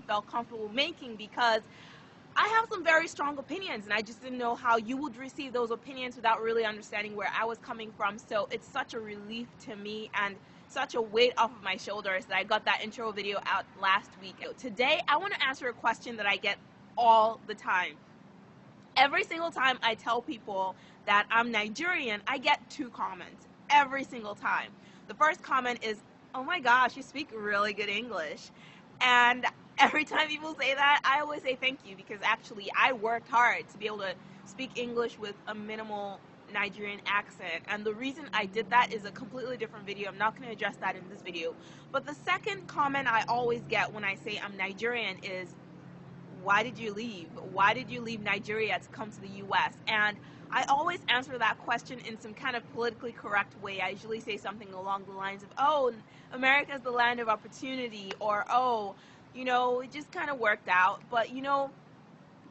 felt comfortable making, because I have some very strong opinions, and I just didn't know how you would receive those opinions without really understanding where I was coming from. So it's such a relief to me and such a weight off of my shoulders that I got that intro video out last week. Today, I want to answer a question that I get all the time. Every single time I tell people that I'm Nigerian, I get two comments every single time. The first comment is, "Oh my gosh, you speak really good English." And every time people say that, I always say thank you, because actually I worked hard to be able to speak English with a minimal Nigerian accent. And the reason I did that is a completely different video. I'm not going to address that in this video. But the second comment I always get when I say I'm Nigerian is, "Why did you leave? Why did you leave Nigeria to come to the US?" And I always answer that question in some kind of politically correct way. I usually say something along the lines of, "Oh, America's the land of opportunity," or, "Oh, it just kind of worked out." But,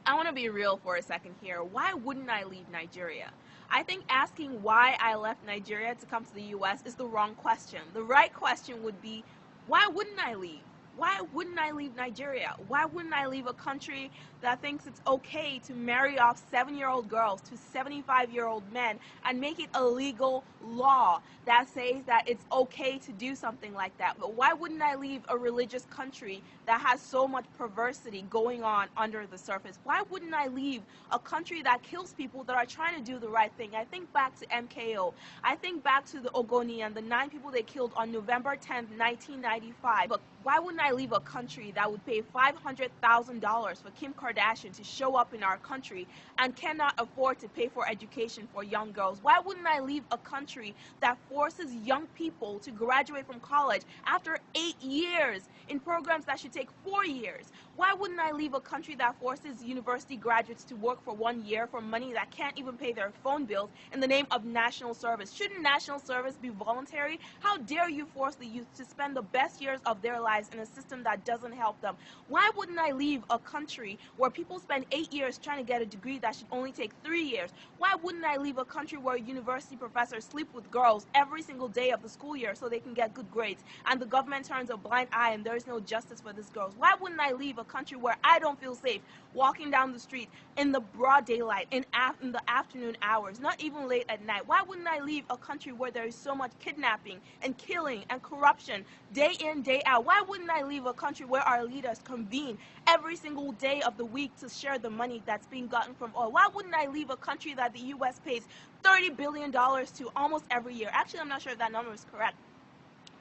I want to be real for a second here. Why wouldn't I leave Nigeria? I think asking why I left Nigeria to come to the US is the wrong question. The right question would be, why wouldn't I leave? Why wouldn't I leave Nigeria? Why wouldn't I leave a country that thinks it's okay to marry off 7-year-old girls to 75-year-old men and make it a legal law that says that it's okay to do something like that? But why wouldn't I leave a religious country that has so much perversity going on under the surface? Why wouldn't I leave a country that kills people that are trying to do the right thing? I think back to MKO. I think back to the Ogoni and the 9 people they killed on November 10th, 1995. But why wouldn't I leave a country that would pay $500,000 for Kim Kardashian to show up in our country and cannot afford to pay for education for young girls? Why wouldn't I leave a country that forces young people to graduate from college after 8 years in programs that should take 4 years? Why wouldn't I leave a country that forces university graduates to work for 1 year for money that can't even pay their phone bills in the name of national service? Shouldn't national service be voluntary? How dare you force the youth to spend the best years of their lives in a system that doesn't help them? Why wouldn't I leave a country where people spend 8 years trying to get a degree that should only take 3 years? Why wouldn't I leave a country where university professors sleep with girls every single day of the school year so they can get good grades, and the government turns a blind eye and there's no justice for these girls? Why wouldn't I leave a country where I don't feel safe walking down the street in the broad daylight, in the afternoon hours, not even late at night? Why wouldn't I leave a country where there is so much kidnapping and killing and corruption day in, day out? Why wouldn't I leave a country where our leaders convene every single day of the week to share the money that's being gotten from oil? Why wouldn't I leave a country that the US pays $30 billion to almost every year? Actually, I'm not sure if that number is correct.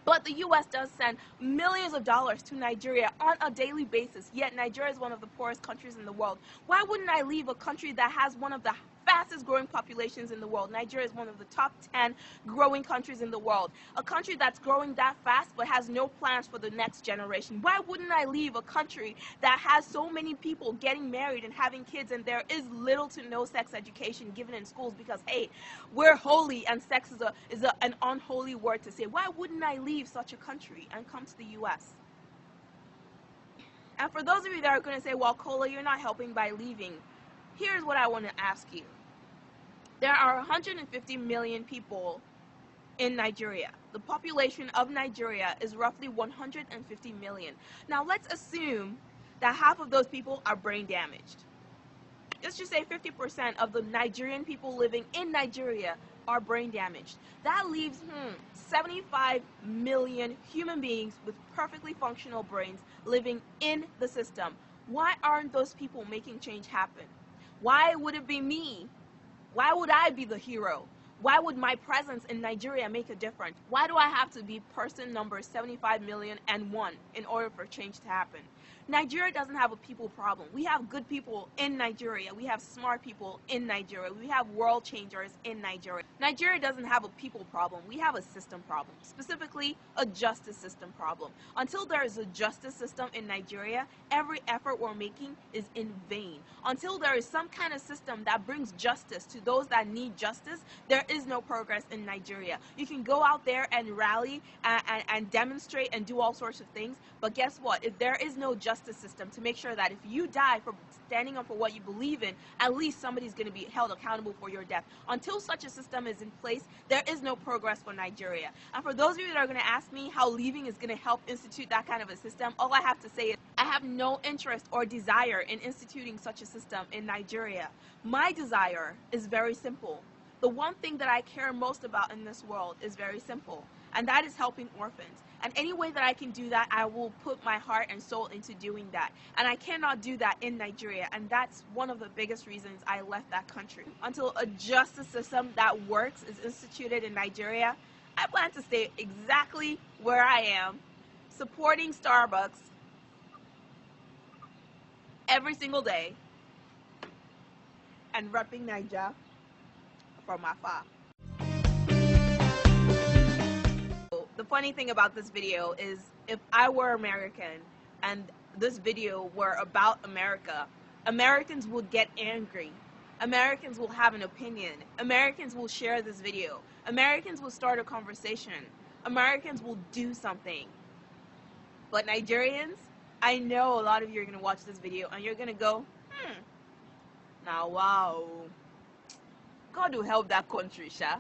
But the U.S. does send millions of dollars to Nigeria on a daily basis, yet Nigeria is one of the poorest countries in the world. Why wouldn't I leave a country that has one of the fastest growing populations in the world? Nigeria is one of the top 10 growing countries in the world. A country that's growing that fast but has no plans for the next generation. Why wouldn't I leave a country that has so many people getting married and having kids, and there is little to no sex education given in schools because, hey, we're holy and sex is an unholy word to say? Why wouldn't I leave such a country and come to the U.S.? And for those of you that are going to say, "Well, Kola, you're not helping by leaving," here's what I want to ask you. There are 150 million people in Nigeria. The population of Nigeria is roughly 150 million. Now let's assume that half of those people are brain damaged. Let's just say 50% of the Nigerian people living in Nigeria are brain damaged. That leaves 75 million human beings with perfectly functional brains living in the system. Why aren't those people making change happen? Why would it be me? Why would I be the hero? Why would my presence in Nigeria make a difference? Why do I have to be person number 75,000,001 in order for change to happen? Nigeria doesn't have a people problem. We have good people in Nigeria. We have smart people in Nigeria. We have world changers in Nigeria. Nigeria doesn't have a people problem. We have a system problem, specifically a justice system problem. Until there is a justice system in Nigeria, every effort we're making is in vain. Until there is some kind of system that brings justice to those that need justice, there is no progress in Nigeria. You can go out there and rally and demonstrate and do all sorts of things, but guess what? If there is no justice system to make sure that if you die for standing up for what you believe in, at least somebody's going to be held accountable for your death. Until such a system is in place, there is no progress for Nigeria. And for those of you that are going to ask me how leaving is going to help institute that kind of a system, all I have to say is I have no interest or desire in instituting such a system in Nigeria. My desire is very simple. The one thing that I care most about in this world is very simple, and that is helping orphans. And any way that I can do that, I will put my heart and soul into doing that. And I cannot do that in Nigeria, and that's one of the biggest reasons I left that country. Until a justice system that works is instituted in Nigeria, I plan to stay exactly where I am, supporting Starbucks every single day, and repping Nigeria from afar. The funny thing about this video is if I were American and this video were about America, Americans would get angry. Americans will have an opinion. Americans will share this video. Americans will start a conversation. Americans will do something. But Nigerians, I know a lot of you are going to watch this video and you're going to go, now wow, God will help that country, Sha.